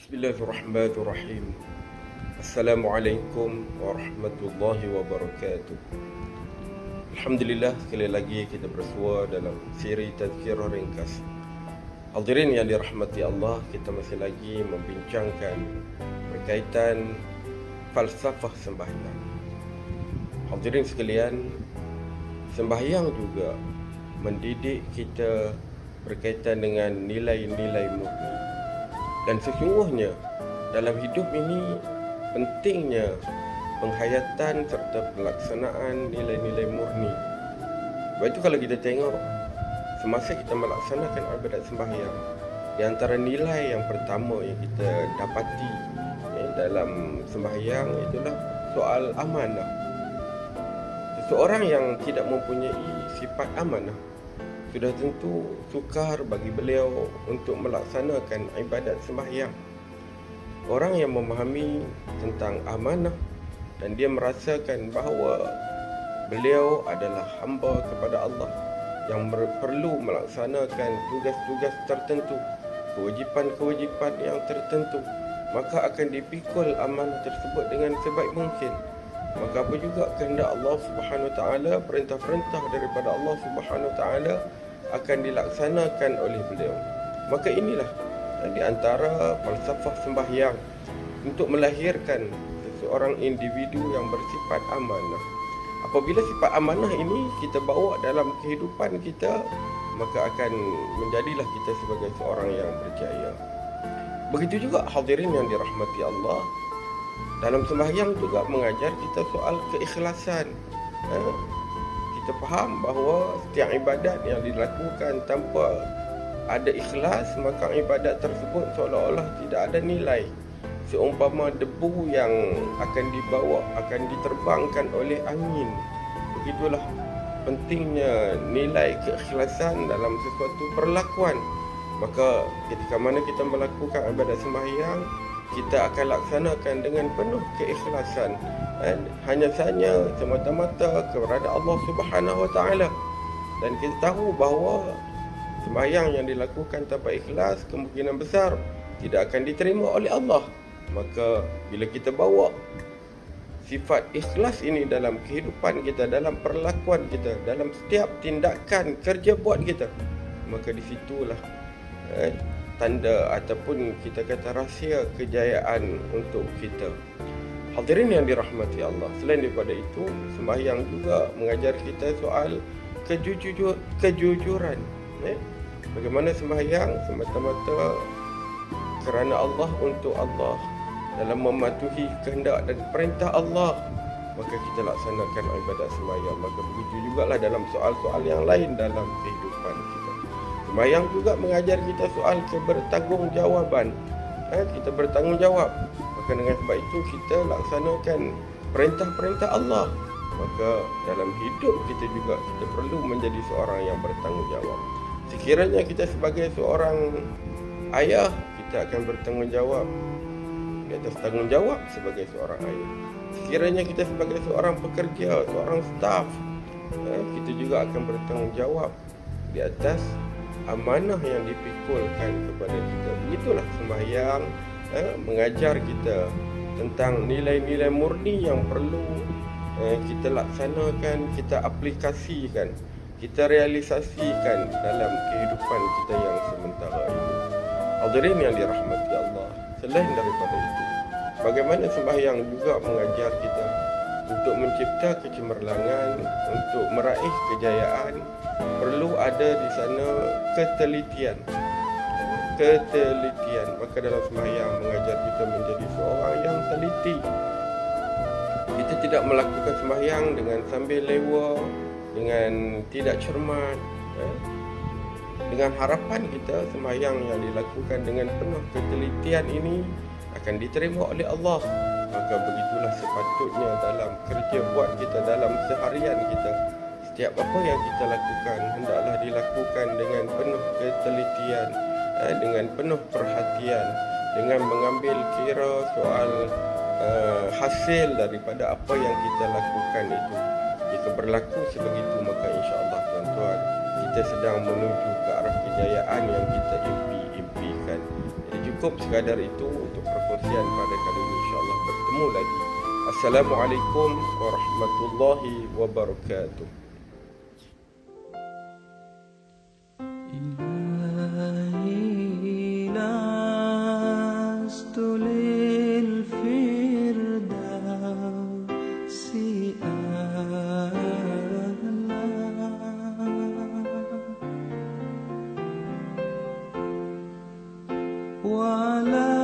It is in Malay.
Bismillahirrahmanirrahim. Assalamualaikum warahmatullahi wabarakatuh. Alhamdulillah, sekali lagi kita bersua dalam siri Tazkirah Ringkas. Hadirin yang dirahmati Allah, kita masih lagi membincangkan berkaitan falsafah sembahyang. Hadirin sekalian, sembahyang juga mendidik kita berkaitan dengan nilai-nilai murni. Dan sesungguhnya dalam hidup ini pentingnya penghayatan serta pelaksanaan nilai-nilai murni. Sebab itu kalau kita tengok semasa kita melaksanakan ibadat sembahyang, di antara nilai yang pertama yang kita dapati dalam sembahyang itulah soal amanah. Seseorang yang tidak mempunyai sifat amanah, sudah tentu sukar bagi beliau untuk melaksanakan ibadat sembahyang. Orang yang memahami tentang amanah dan dia merasakan bahawa beliau adalah hamba kepada Allah yang perlu melaksanakan tugas-tugas tertentu, kewajipan-kewajipan yang tertentu, maka akan dipikul amanah tersebut dengan sebaik mungkin. Maka apa juga kehendak Allah Subhanahu Wa Taala, perintah-perintah daripada Allah Subhanahu Wa Taala akan dilaksanakan oleh beliau. Maka inilah di antara falsafah sembahyang untuk melahirkan seseorang individu yang bersifat amanah. Apabila sifat amanah ini kita bawa dalam kehidupan kita, maka akan menjadilah kita sebagai seorang yang berjaya. Begitu juga hadirin yang dirahmati Allah, dalam sembahyang juga mengajar kita soal keikhlasan. Kita faham bahawa setiap ibadat yang dilakukan tanpa ada ikhlas, maka ibadat tersebut seolah-olah tidak ada nilai. Seumpama debu yang akan dibawa, akan diterbangkan oleh angin. Begitulah pentingnya nilai keikhlasan dalam sesuatu perlakuan. Maka ketika mana kita melakukan ibadat sembahyang, kita akan laksanakan dengan penuh keikhlasan, hanya saja semata-mata kepada Allah Subhanahu Wa Taala. Dan kita tahu bahawa sembahyang yang dilakukan tanpa ikhlas kemungkinan besar tidak akan diterima oleh Allah. Maka bila kita bawa sifat ikhlas ini dalam kehidupan kita, dalam perlakuan kita, dalam setiap tindakan kerja buat kita, maka di situlah tanda ataupun kita kata rahsia kejayaan untuk kita. Hadirin yang dirahmati Allah, selain daripada itu, sembahyang juga mengajar kita soal kejujuran. Bagaimana sembahyang semata-mata kerana Allah, untuk Allah, dalam mematuhi kehendak dan perintah Allah, maka kita laksanakan ibadat sembahyang. Maka begitu jugalah dalam soal-soal yang lain dalam kehidupan kita. Sembahyang juga mengajar kita soal kebertanggungjawabban. Kita bertanggungjawab. Maka dengan sebab itu kita laksanakan perintah-perintah Allah. Maka dalam hidup kita juga kita perlu menjadi seorang yang bertanggungjawab. Sekiranya kita sebagai seorang ayah, kita akan bertanggungjawab di atas tanggungjawab sebagai seorang ayah. Sekiranya kita sebagai seorang pekerja, seorang staf, kita juga akan bertanggungjawab di atas amanah yang dipikulkan kepada kita. Begitulah sembahyang mengajar kita tentang nilai-nilai murni yang perlu kita laksanakan, kita aplikasikan, kita realisasikan dalam kehidupan kita yang sementara ini. Hadirin yang dirahmati Allah, selain daripada itu, bagaimana sembahyang juga mengajar kita untuk mencipta kecemerlangan, untuk meraih kejayaan, perlu ada di sana ketelitian. Maka dalam sembahyang mengajar kita menjadi seorang yang teliti. Kita tidak melakukan sembahyang dengan sambil lewa, dengan tidak cermat, dengan harapan kita sembahyang yang dilakukan dengan penuh ketelitian ini akan diterima oleh Allah. Maka begitulah sepatutnya dalam kerja buat kita, dalam seharian kita. Setiap apa yang kita lakukan hendaklah dilakukan dengan penuh ketelitian, dengan penuh perhatian, dengan mengambil kira soal hasil daripada apa yang kita lakukan itu. Jika berlaku sebegitu, maka insya-Allah tuan-tuan, kita sedang menuju ke arah kejayaan yang kita impikan. Jadi cukup sekadar itu untuk perkongsian pada kali ini. InsyaAllah bertemu lagi. Assalamualaikum warahmatullahi wabarakatuh. ولا